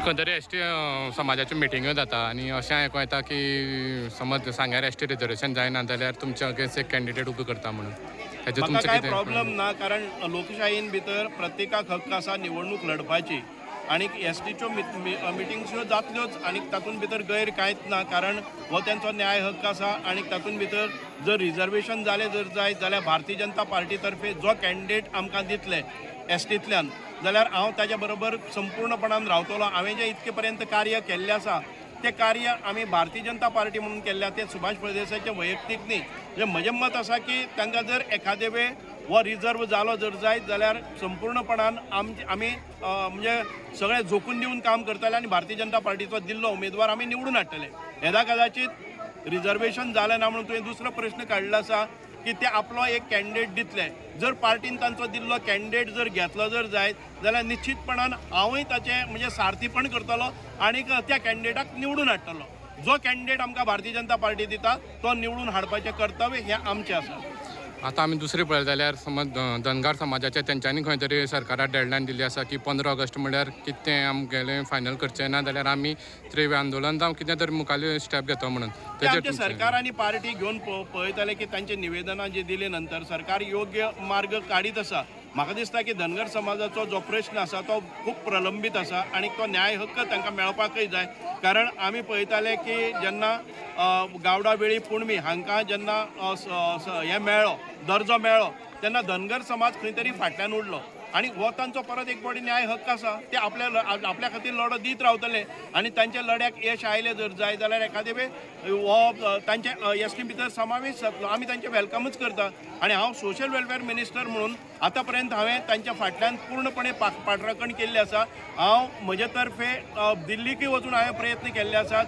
खंय तरी एसटी समाजाच्यो मिटिंग्यो जाता आनी अशें आयकूं येता की समज सांग्यार एसटी रिजर्वेशन जायना जाल्यार तुमच्या अगेन्स्ट एक कॅन्डिडेट उबो करता म्हणून हेजें म्हाका तुमचें काय कितें प्रॉब्लेम ना, कारण लोकशायेन भितर प्रत्येकाक हक्क आसा निवडणूक लडपाची आनी एसटीच्यो मिटिंग्सो जातल्योच आनी तातूंत भितर गैर कांयच ना, कारण हो तेंचो न्याय हक्क आसा आनी तातूंत भितर जर रिजर्वेशन जालें जर जायत जाल्यार भारतीय जनता पार्टी तर्फे जो कॅन्डिडेट आमकां दितले एसटींतल्यान जाल्यार हांव ताच्या बरोबर संपूर्णपणान रावतलो. हांवें जें इतके पर्यंत कार्य केल्लें आसा तें कार्य आमी भारतीय जनता पार्टी म्हणून केल्ल्या ते सुभाष फळदेसायचे वैयक्तीक न्ही. म्हणजे म्हजें मत आसा की तांकां जर एखादे वेळ हो रिजर्व जालो जर जायत जाल्यार संपूर्णपणान आमी म्हणजे सगळे झोकून दिवन काम करतले आनी भारतीय जनता पार्टीचो दिल्लो उमेदवार आमी निवडून हाडटले. येदा कदाचित रिजर्वेशन जालें ना म्हणून तुवें दुसरो प्रश्न काडलो आसा की ते आपलो एक कॅन्डिडेट दितले. जर पार्टीन तांचो दिल्लो कॅन्डिडेट जर घेतलो जर जायत जाल्यार निश्चितपणान हांवूय ताचें म्हणजे सारथीपण करतलो आनीक त्या कॅन्डिडेटाक निवडून हाडटलो. जो कॅन्डिडेट आमकां भारतीय जनता पार्टी दिता तो निवडून हाडपाचें कर्तव्य हें आमचें आसा. आतां आमी दुसरें पळयलें जाल्यार समज धनगर समाजाचे तेंच्यांनी खंय तरी सरकाराक डेडलायन दिल्ली आसा की 15 ऑगस्ट म्हळ्यार कितें आमगेलें फायनल करचें ना जाल्यार आमी त्रेवे आंदोलन जावं कितें तरी मुखाल्यो स्टेप घेतो म्हणून आमचे सरकार आनी पार्टी घेवन पळयतले की तांचे निवेदनां जी दिली नंतर सरकार योग्य मार्ग काडीत आसा. म्हाका दिसता की धनगर समाजाचो जो प्रश्न आसा तो खूब प्रलंबीत आसा आनी तो न्याय हक्क तांकां मेळपाकय जाय. कारण आमी पळयताले की जेन्ना गावडा वेळी पुणमी हांकां जेन्ना हें मेळ्ळो दर्जो मेळ्ळो तेन्ना धनगर समाज खंय तरी फाटल्यान उरलो आनी हो तांचो परत एक फावटी न्याय हक्क आसा. ते आपल्या खातीर लढो दीत रावतले आनी तांच्या लढ्याक यश आयलें जर जाय जाल्यार एखादे वेळ हो तांचे एसटी भितर समावेश जातलो. आमी तांचे वेलकमूच करता आनी हांव सोशल वेलफेअर मिनिस्टर म्हणून आतां पर्यंत हांवें तांच्या फाटल्यान पूर्णपणे पाठराखण केल्ली आसा. हांव म्हजे तर्फे दिल्लीकय वचून हांवें प्रयत्न केल्ले आसात.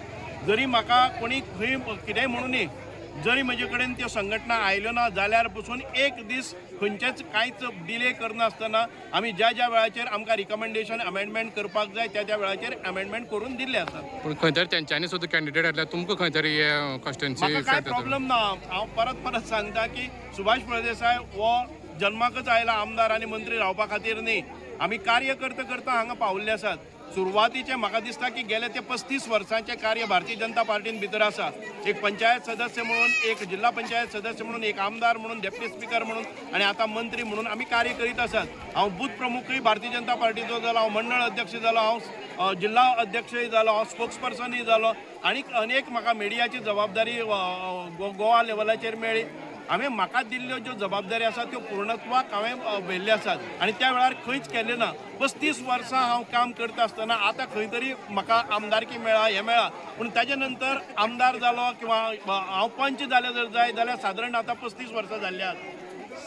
जरी म्हाका कोणी खंय कितेंय म्हणूनी जरी म्हजे कडेन त्यो संघटना आयल्यो ना जाल्यार पसून एक दीस खंयचेच कांयच डिले करनासतना आमी ज्या ज्या वेळाचेर आमकां रिकमेंडेशन अमेंडमेंट करपाक जाय त्या त्या वेळाचेर अमेंडमेंट करून दिल्ले आसात. पूण खंय तरी तेंच्यांनी सुद्दां कॅन्डिडेट हाडल्यार तुमकां खंय तरी हे कॉन्स्टिट्युएन्सी म्हाका कांय प्रॉब्लेम ना. हांव परत सांगता की सुभाष फळदेसाय हो जन्माकच आयला आमदार आनी मंत्री रावपा खातीर न्ही. आमी कार्य करता करता हांगा पावल्ले आसात. सुरवातीचे म्हाका दिसता की गेले ते 35 वर्सांचे कार्य भारतीय जनता पार्टीन भितर आसा. एक पंचायत सदस्य म्हणून, एक जिल्हा पंचायत सदस्य म्हणून, एक आमदार म्हणून, डेप्युटी स्पीकर म्हणून आनी आतां मंत्री म्हणून आमी कार्य करीत आसात. हांव बूथ प्रमुखूय भारतीय जनता पार्टीचो जालो, हांव मंडळ अध्यक्ष जालो, हांव जिल्हा अध्यक्षय जालो, हांव स्पोक्स पर्सनय जालो आनी अनेक म्हाका मिडियाची जबाबदारी गोवा लेवलाचेर मेळ्ळी. हांवें म्हाका दिल्ल्यो ज्यो जबाबदारी आसा त्यो पूर्णत्वाक हांवें व्हेल्ल्यो आसात आनी त्या वेळार खंयच केलें ना. 35 वर्सां हांव काम करता आसतना आतां खंय तरी म्हाका आमदारकी मेळ्ळा हें मेळ्ळा. पूण ताजे नंतर आमदार जालो किंवा हांव पंच जालें जर जाय जाल्यार सादारण आतां 35 वर्सां जाल्ल्यात.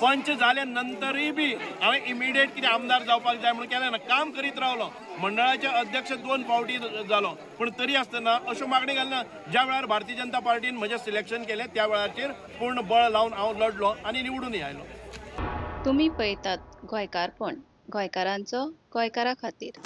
पंच जाले नंतरय बी हांवें इमिडिएट कितें आमदार जावपाक जाय म्हणून केलें ना. काम करीत रावलो. मंडळाचे अध्यक्ष 2 फावटी जालो पूण तरी आसतना अश्यो मागणी घालना. ज्या वेळार भारतीय जनता पार्टीन म्हजें सिलेक्शन केलें त्या वेळाचेर पूर्ण बळ लावन हांव लढलो आनी निवडूनय आयलो. तुम्ही पळयतात गोंयकारपण, गोंयकारांचो गोंयकारा खातीर.